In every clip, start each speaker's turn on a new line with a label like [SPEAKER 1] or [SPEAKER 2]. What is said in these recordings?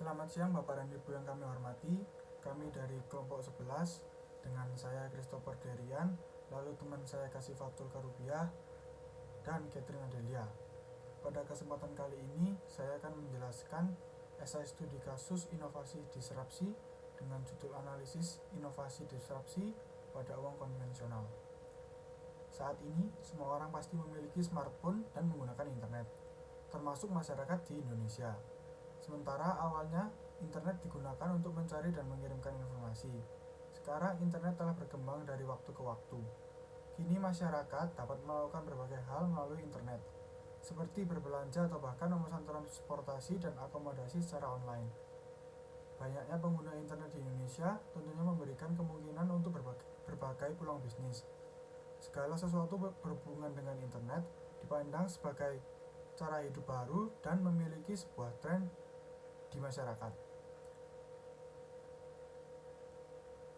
[SPEAKER 1] Selamat siang Bapak dan Ibu yang kami hormati. Kami dari kelompok 11 dengan saya Christopher Derian, lalu teman saya Kasifatul Karubiah dan Catherine Adelia. Pada kesempatan kali ini saya akan menjelaskan esai studi kasus inovasi disrupsi dengan judul analisis inovasi disrupsi pada uang konvensional. Saat ini semua orang pasti memiliki smartphone dan menggunakan internet, termasuk masyarakat di Indonesia. Sementara awalnya internet digunakan untuk mencari dan mengirimkan informasi. Sekarang internet telah berkembang dari waktu ke waktu. Kini masyarakat dapat melakukan berbagai hal melalui internet, seperti berbelanja atau bahkan memesan transportasi dan akomodasi secara online. Banyaknya pengguna internet di Indonesia tentunya memberikan kemungkinan untuk berbagai peluang bisnis. Segala sesuatu berhubungan dengan internet dipandang sebagai cara hidup baru dan memiliki sebuah tren di masyarakat.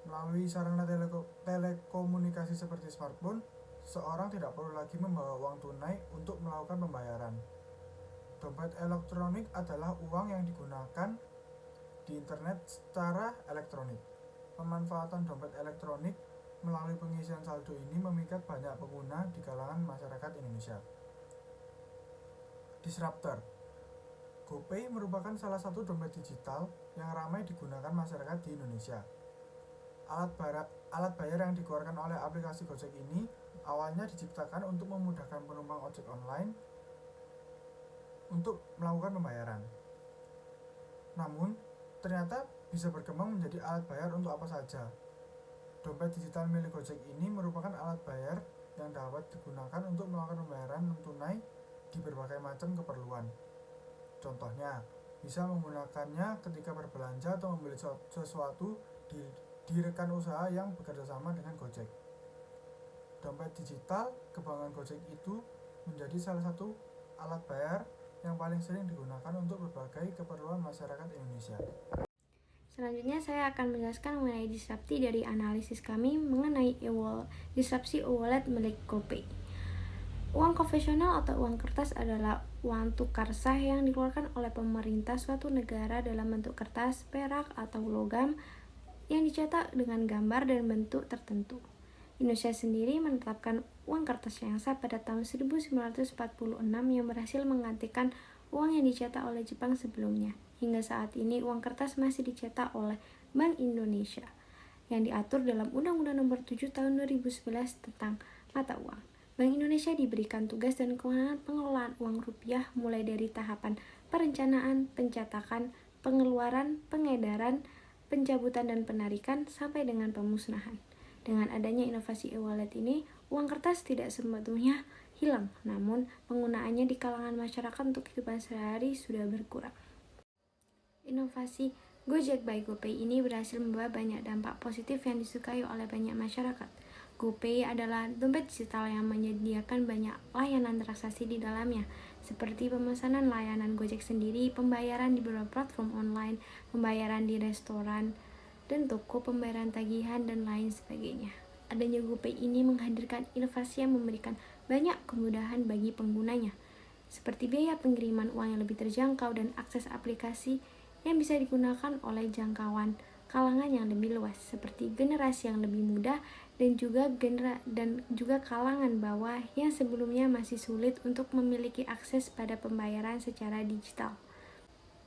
[SPEAKER 1] Melalui sarana telekomunikasi seperti smartphone, seorang tidak perlu lagi membawa uang tunai untuk melakukan pembayaran. Dompet elektronik adalah uang yang digunakan di internet secara elektronik. Pemanfaatan dompet elektronik melalui pengisian saldo ini memikat banyak pengguna di kalangan masyarakat Indonesia. Disruptor. GoPay merupakan salah satu dompet digital yang ramai digunakan masyarakat di Indonesia. Alat bayar yang dikeluarkan oleh aplikasi Gojek ini awalnya diciptakan untuk memudahkan penumpang ojek online untuk melakukan pembayaran. Namun, ternyata bisa berkembang menjadi alat bayar untuk apa saja. Dompet digital milik Gojek ini merupakan alat bayar yang dapat digunakan untuk melakukan pembayaran non-tunai di berbagai macam keperluan. Contohnya, bisa menggunakannya ketika berbelanja atau membeli sesuatu di rekan usaha yang bekerjasama dengan Gojek. Dompet digital kebanggaan Gojek itu menjadi salah satu alat bayar yang paling sering digunakan untuk berbagai keperluan masyarakat Indonesia.
[SPEAKER 2] Selanjutnya saya akan menjelaskan mengenai disrupsi dari analisis kami mengenai disrupsi e-wallet milik GoPay. Uang konvensional atau uang kertas adalah uang tukar sah yang dikeluarkan oleh pemerintah suatu negara dalam bentuk kertas, perak, atau logam yang dicetak dengan gambar dan bentuk tertentu. Indonesia sendiri menetapkan uang kertas yang sah pada tahun 1946 yang berhasil menggantikan uang yang dicetak oleh Jepang sebelumnya. Hingga saat ini uang kertas masih dicetak oleh Bank Indonesia yang diatur dalam Undang-Undang Nomor 7 Tahun 2011 tentang mata uang. Bank Indonesia diberikan tugas dan kewenangan pengelolaan uang rupiah mulai dari tahapan perencanaan, pencetakan, pengeluaran, pengedaran, pencabutan dan penarikan sampai dengan pemusnahan. Dengan adanya inovasi e-wallet ini, uang kertas tidak sebetulnya hilang, namun penggunaannya di kalangan masyarakat untuk kehidupan sehari-hari sudah berkurang. Inovasi Gojek by GoPay ini berhasil membawa banyak dampak positif yang disukai oleh banyak masyarakat. GoPay adalah dompet digital yang menyediakan banyak layanan transaksi di dalamnya, seperti pemesanan layanan Gojek sendiri, pembayaran di beberapa platform online, pembayaran di restoran, dan toko, pembayaran tagihan, dan lain sebagainya. Adanya GoPay ini menghadirkan inovasi yang memberikan banyak kemudahan bagi penggunanya, seperti biaya pengiriman uang yang lebih terjangkau dan akses aplikasi yang bisa digunakan oleh jangkauan kalangan yang lebih luas, seperti generasi yang lebih muda dan juga kalangan bawah yang sebelumnya masih sulit untuk memiliki akses pada pembayaran secara digital.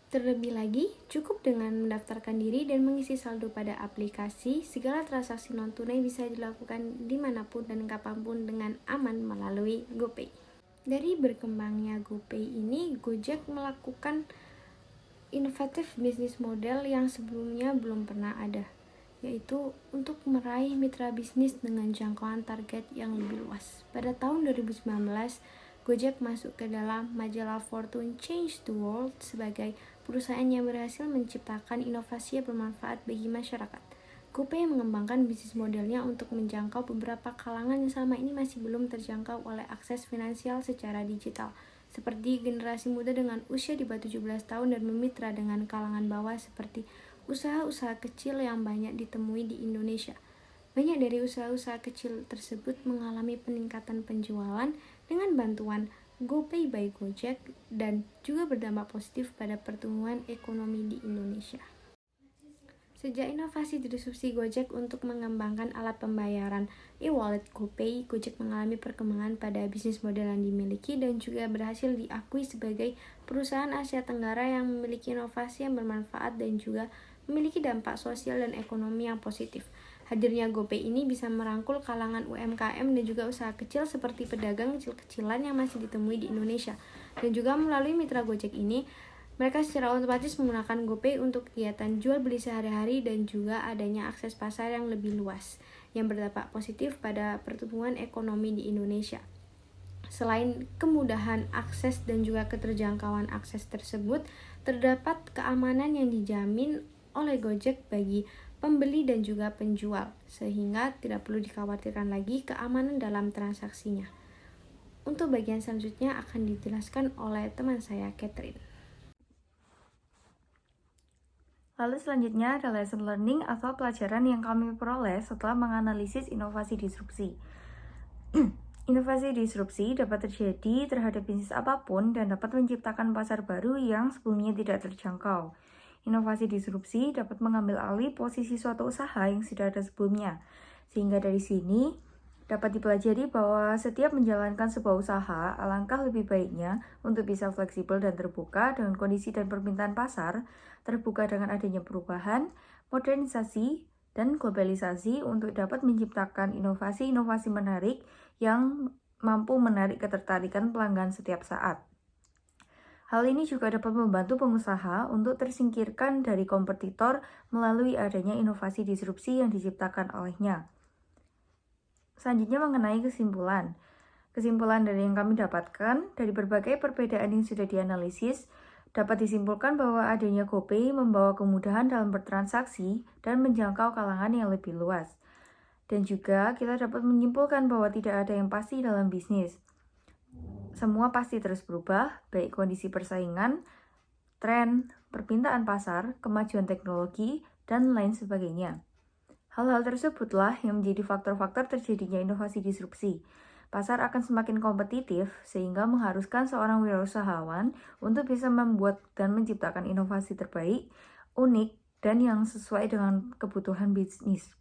[SPEAKER 2] Terlebih lagi, cukup dengan mendaftarkan diri dan mengisi saldo pada aplikasi, segala transaksi non-tunai bisa dilakukan dimanapun dan kapanpun dengan aman melalui GoPay. Dari berkembangnya GoPay ini, Gojek melakukan inovatif bisnis model yang sebelumnya belum pernah ada, yaitu untuk meraih mitra bisnis dengan jangkauan target yang lebih luas. Pada tahun 2019, Gojek masuk ke dalam majalah Fortune Change the World sebagai perusahaan yang berhasil menciptakan inovasi yang bermanfaat bagi masyarakat. GoPay mengembangkan bisnis modelnya untuk menjangkau beberapa kalangan yang selama ini masih belum terjangkau oleh akses finansial secara digital, seperti generasi muda dengan usia di bawah 17 tahun dan memitra dengan kalangan bawah seperti usaha-usaha kecil yang banyak ditemui di Indonesia. Banyak dari usaha-usaha kecil tersebut mengalami peningkatan penjualan dengan bantuan GoPay by Gojek, dan juga berdampak positif pada pertumbuhan ekonomi di Indonesia. Sejak inovasi disrupsi Gojek untuk mengembangkan alat pembayaran e-wallet GoPay, Gojek mengalami perkembangan pada bisnis model yang dimiliki dan juga berhasil diakui sebagai perusahaan Asia Tenggara yang memiliki inovasi yang bermanfaat dan juga memiliki dampak sosial dan ekonomi yang positif. Hadirnya GoPay ini bisa merangkul kalangan UMKM dan juga usaha kecil seperti pedagang kecil-kecilan yang masih ditemui di Indonesia. Dan juga melalui mitra Gojek ini, mereka secara otomatis menggunakan GoPay untuk kegiatan jual beli sehari-hari dan juga adanya akses pasar yang lebih luas yang berdampak positif pada pertumbuhan ekonomi di Indonesia. Selain kemudahan akses dan juga keterjangkauan akses tersebut, terdapat keamanan yang dijamin oleh Gojek bagi pembeli dan juga penjual, sehingga tidak perlu dikhawatirkan lagi keamanan dalam transaksinya. Untuk bagian selanjutnya akan dijelaskan oleh teman saya, Catherine.
[SPEAKER 3] Lalu selanjutnya ada lesson learning atau pelajaran yang kami peroleh setelah menganalisis inovasi disrupsi. Inovasi disrupsi dapat terjadi terhadap bisnis apapun dan dapat menciptakan pasar baru yang sebelumnya tidak terjangkau. Inovasi disrupsi dapat mengambil alih posisi suatu usaha yang sudah ada sebelumnya. Sehingga dari sini dapat dipelajari bahwa setiap menjalankan sebuah usaha, alangkah lebih baiknya untuk bisa fleksibel dan terbuka dengan kondisi dan permintaan pasar, terbuka dengan adanya perubahan, modernisasi, dan globalisasi untuk dapat menciptakan inovasi-inovasi menarik yang mampu menarik ketertarikan pelanggan setiap saat. Hal ini juga dapat membantu pengusaha untuk tersingkirkan dari kompetitor melalui adanya inovasi disrupsi yang diciptakan olehnya. Selanjutnya mengenai kesimpulan. Kesimpulan dari yang kami dapatkan dari berbagai perbedaan yang sudah dianalisis, dapat disimpulkan bahwa adanya GoPay membawa kemudahan dalam bertransaksi dan menjangkau kalangan yang lebih luas. Dan juga kita dapat menyimpulkan bahwa tidak ada yang pasti dalam bisnis. Semua pasti terus berubah, baik kondisi persaingan, tren, permintaan pasar, kemajuan teknologi, dan lain sebagainya. Hal-hal tersebutlah yang menjadi faktor-faktor terjadinya inovasi disrupsi. Pasar akan semakin kompetitif sehingga mengharuskan seorang wirausahawan untuk bisa membuat dan menciptakan inovasi terbaik, unik, dan yang sesuai dengan kebutuhan bisnis.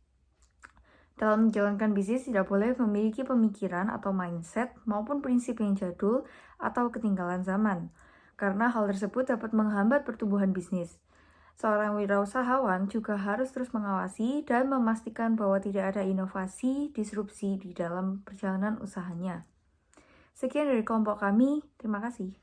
[SPEAKER 3] Dalam menjalankan bisnis tidak boleh memiliki pemikiran atau mindset maupun prinsip yang jadul atau ketinggalan zaman, karena hal tersebut dapat menghambat pertumbuhan bisnis. Seorang wirausahawan juga harus terus mengawasi dan memastikan bahwa tidak ada inovasi, disrupsi di dalam perjalanan usahanya. Sekian dari kelompok kami, terima kasih.